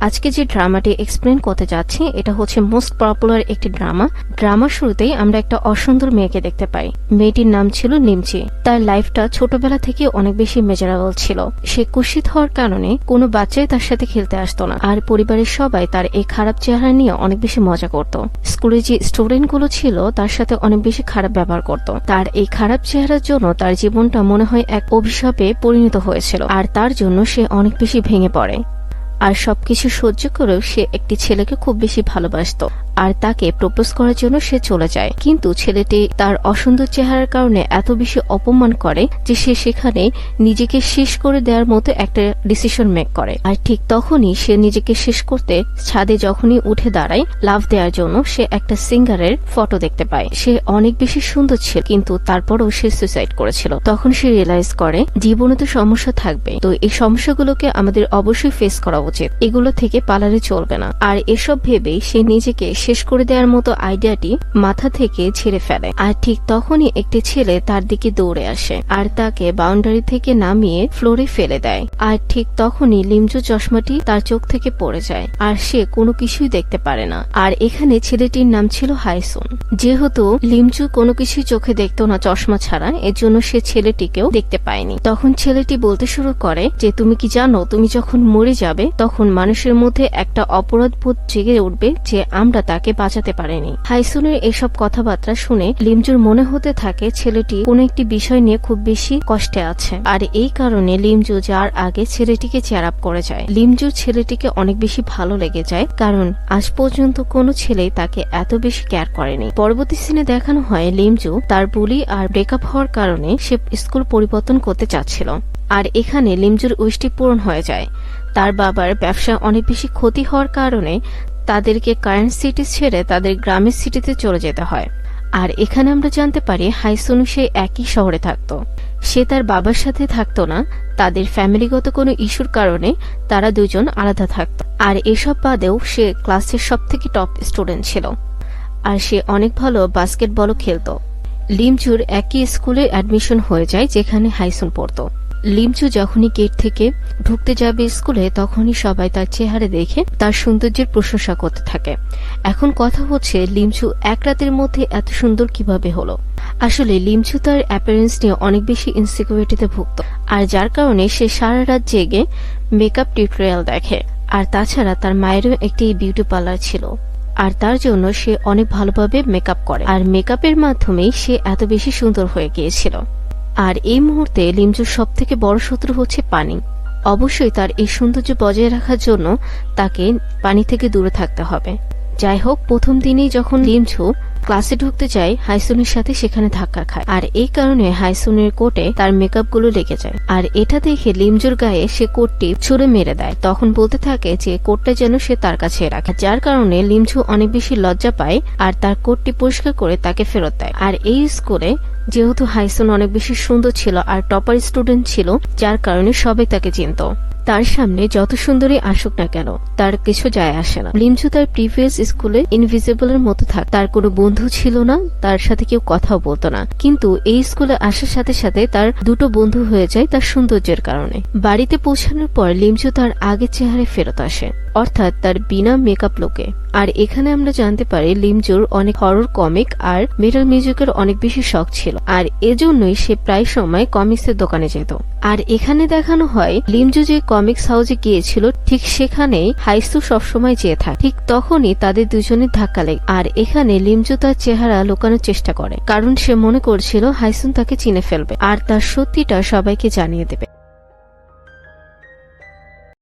আজকে যে ড্রামাটি এক্সপ্লেন করতে যাচ্ছি এটা হচ্ছে মোস্ট পপুলার একটি ড্রামার শুরুতেই আমরা একটা অসুন্দর মেয়েকে দেখতে পাই। মেয়েটির নাম ছিল লিমচি। তার লাইফটা ছোটবেলা থেকে অনেক বেশি মেজারেবল ছিল। সে কুৎসিত হওয়ার কারণে কোনো বাচ্চাই তার সাথে খেলতে আসতো না, আর পরিবারের সবাই তার এই খারাপ চেহারা নিয়ে অনেক বেশি মজা করত। স্কুলে যে স্টুডেন্ট গুলো ছিল তার সাথে অনেক বেশি খারাপ ব্যবহার করত। তার এই খারাপ চেহারার জন্য তার জীবনটা মনে হয় এক অভিশাপে পরিণত হয়েছিল, আর তার জন্য সে অনেক বেশি ভেঙে পড়ে। আর সবকিছু সহ্য করেও সে একটি ছেলেকে খুব বেশি ভালোবাসত, আর তাকে প্রপোজ করার জন্য সে চলে যায়। কিন্তু ছেলেটি তার অসুন্দর চেহারার কারণে এত বেশি অপমান করে যে সে সেখানে নিজেকে শেষ করে দেওয়ার মতো একটা ডিসিশন মেক করে। আর ঠিক তখনই সে নিজেকে শেষ করতে ছাদে যখনই উঠে দাঁড়ায় লাফ দেওয়ার জন্য, সে একটা সিঙ্গারের ফটো দেখতে পায়। সে অনেক বেশি সুন্দর ছিল, কিন্তু তারপরও সে সুইসাইড করেছিল। তখন সে রিয়েলাইজ করে জীবনে তো সমস্যা থাকবে, তো এই সমস্যাগুলোকে আমাদের অবশ্যই ফেস করা উচিত, এগুলো থেকে পালালে চলবে না। আর এসব ভেবেই সে নিজেকে শেষ করে দেওয়ার মতো আইডিয়াটি মাথা থেকে ছেড়ে ফেলে। আর ঠিক তখনই একটি ছেলে তার দিকে দৌড়ে আসে আর তাকে বাউন্ডারি থেকে নামিয়ে ফ্লোরে ফেলে দেয়। আর ঠিক তখনই লিমজু চশমাটি তার চোখ থেকে পড়ে যায়, আর সে কোনো কিছুই দেখতে পারে না। আর এখানে ছেলেটির নাম ছিল হাইসুন। যেহেতু লিমজু কোনো কিছুই চোখে দেখতো না চশমা ছাড়া, এর জন্য সে ছেলেটিকেও দেখতে পায়নি। তখন ছেলেটি বলতে শুরু করে যে তুমি কি জানো, তুমি যখন মরে যাবে তখন মানুষের মধ্যে একটা অপরাধ বোধ জেগে উঠবে যে আমরা তাকে বাঁচাতে পারেনি। হাইসুনের এসব কথাবার্তা শুনে লিমজুর মনে হতে থাকে ছেলেটি কোন একটি বিষয় নিয়ে খুব বেশি কষ্টে আছে, আর এই কারণে লিমজু যার আগে ছেলেটিকে চেয়ার আপ করে যায়। লিমজুর ছেলেটিকে অনেক বেশি ভালো লেগে যায়, কারণ আজ পর্যন্ত কোনো ছেলেই তাকে এত বেশি কেয়ার করেনি। পরবর্তী সিনে দেখানো হয় লিমজু তার বুলি আর ব্রেকআপ হওয়ার কারণে সে স্কুল পরিবর্তন করতে চাচ্ছিল, আর এখানে লিমজুর উইশটি পূরণ হয়ে যায়। তার বাবার ব্যবসা অনেক বেশি ক্ষতি হওয়ার কারণে তাদেরকে কারেন্ট সিটি ছেড়ে তাদের গ্রামের সিটিতে চলে যেতে হয়। আর এখানে আমরা জানতে পারি হাইসুন সে একই শহরে থাকতো, সে তার বাবার সাথে থাকতো না। তাদের ফ্যামিলিগত কোনো ইস্যুর কারণে তারা দুজন আলাদা থাকতো। আর এসব বাদেও সে ক্লাসের সবথেকে টপ স্টুডেন্ট ছিল, আর সে অনেক ভালো বাস্কেটবলও খেলতো। লিমচুর একই স্কুলে অ্যাডমিশন হয়ে যায় যেখানে হাইসুন পড়তো। লিমচু যখনই গেট থেকে ঢুকতে যাবে স্কুলে, তখনই সবাই তার চেহারা দেখে তার সৌন্দর্যের প্রশংসা করতে থাকে। এখন কথা হচ্ছে লিমচু এক রাতের মধ্যে এত সুন্দর কিভাবে হলো। আসলে লিমচু তার অ্যাপিয়ারেন্স নিয়ে অনেক বেশি ইনসিকিউরিটিতে ভুগত, আর যার কারণে সে সারা রাত জেগে মেকআপ টিউটোরিয়াল দেখে। আর তাছাড়া তার মায়েরও একটি বিউটি পার্লার ছিল, আর তার জন্য সে অনেক ভালোভাবে মেকআপ করে, আর মেকআপের মাধ্যমেই সে এত বেশি সুন্দর হয়ে গিয়েছিল। আর এই মুহূর্তে লিমজুর সব থেকে বড় শত্রু হচ্ছে পানি। অবশ্যই তার এই সৌন্দর্য বজায় রাখার জন্য তাকে পানি থেকে দূরে থাকতে হবে। যাই হোক, প্রথম দিনেই যখন লিমজু ক্লাসে ঢুকতে যায়, হাইসুনের সাথে সেখানে ধাক্কা খায়, আর এই কারণে হাইসুনের কোটে তার মেকআপ গুলো লেগে যায়। আর এটা দেখে লিমজুর গায়ে সে কোটটি ছুঁড়ে মেরে দেয়। তখন বলতে থাকে যে কোটটা যেন সে তার কাছে রাখে, যার কারণে লিমজু অনেক বেশি লজ্জা পায় আর তার কোটটি পরিষ্কার করে তাকে ফেরত দেয়। আর এই স্কুলে যেহেতু হাইসুন অনেক বেশি সুন্দর ছিল আর টপার স্টুডেন্ট ছিল, যার কারণে সবাই তাকে চিনত। তার সামনে যত সুন্দরী আসুক না কেন তার কিছু যায় আসে না। লিমজু তার প্রিভিয়াস স্কুলে ইনভিজিবলের মতো থাক, তার কোনো বন্ধু ছিল না, তার সাথে কেউ কথাও বলতো না। কিন্তু এই স্কুলে আসার সাথে সাথে তার দুটো বন্ধু হয়ে যায় তার সৌন্দর্যের কারণে। বাড়িতে পৌঁছানোর পর লিমজু তার আগের চেহারায় ফেরত আসে, অর্থাৎ তার বিনা মেকআপ লোকে। আর এখানে আমরা জানতে পারি লিমজুর অনেক হরর কমিক আর মেটাল মিউজিকের অনেক বেশি শখ ছিল, আর এজন্যই সে প্রায় সময় কমিক্সের দোকানে যেত। আর এখানে দেখানো হয় লিমজু যে কমিক্স হাউসে গিয়েছিল ঠিক সেখানেই হাইসু সবসময় যেয়ে থাকে। ঠিক তখনই তাদের দুজনের ধাক্কা লেগে, আর এখানে লিমজু তার চেহারা লুকানোর চেষ্টা করে, কারণ সে মনে করছিল হাইসুন তাকে চিনে ফেলবে আর তার সত্যিটা সবাইকে জানিয়ে দেবে।